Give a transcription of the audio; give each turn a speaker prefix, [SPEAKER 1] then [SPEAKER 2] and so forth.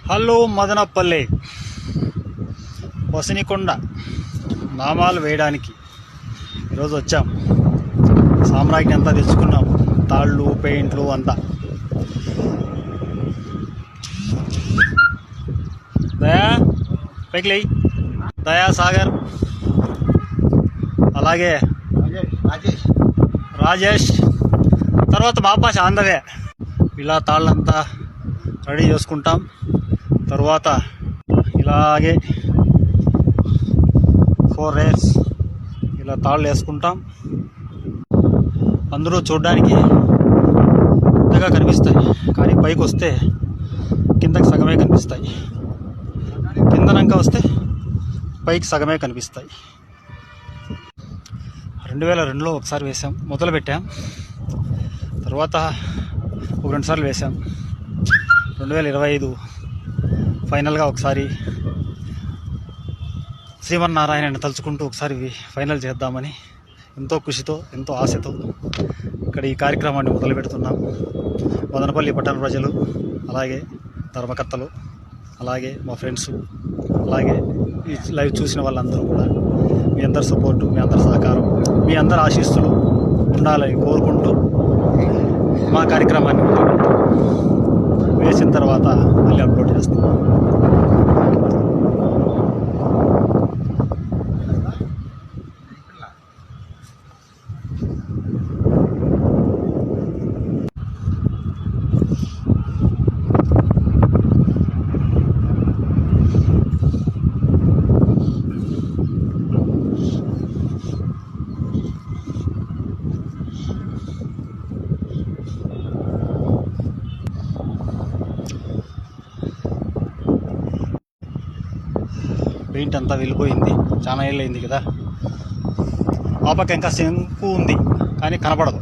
[SPEAKER 1] Hello Madanapalle వసనికొండ నామాలు వేయడానికి ఈరోజు వచ్చాం. సామ్రాజ్ఞి అంతా తెచ్చుకున్నాం, తాళ్ళు పెయింట్లు అంతా. దయా పైకి లేయి, దయా సాగర్, అలాగే రాజేష్, తర్వాత బాపాష ఆందవే. ఇలా తాళ్ళంతా రెడీ చేసుకుంటాం. తర్వాత ఇలాగే 4 రేర్స్ ఇలా తాళ్ళు వేసుకుంటాం. అందరూ చూడడానికి పెద్దగా కనిపిస్తాయి, కానీ పైకి వస్తే కిందకి సగమే కనిపిస్తాయి, కిందనంక వస్తే పైకి సగమే కనిపిస్తాయి. 2002లో ఒకసారి వేసాం, మొదలు పెట్టాం. తర్వాత ఒక 2 సార్లు వేసాం. 2025 ఫైనల్గా ఒకసారి శ్రీమన్నారాయణని తలుచుకుంటూ ఒకసారి ఫైనల్ చేద్దామని ఎంతో కృషితో, ఎంతో ఆశతో ఇక్కడ ఈ కార్యక్రమాన్ని మొదలు పెడుతున్నాం. మదనపల్లి పట్టణ ప్రజలు, అలాగే ధర్మకర్తలు, అలాగే మా ఫ్రెండ్స్, అలాగే ఈ లైవ్ చూసిన వాళ్ళందరూ కూడా మీ అందరి సపోర్టు, మీ అందరి సహకారం, మీ అందరి ఆశీస్సులు ఉండాలని కోరుకుంటూ మా కార్యక్రమాన్ని వేసిన తర్వాత మళ్ళీ అప్లోడ్ చేస్తాం. పెయింట్ అంతా వెళ్ళిపోయింది, చాలా ఏళ్ళు అయింది కదా. ఆ పక్క ఇంకా శంకు ఉంది కానీ కనపడదు.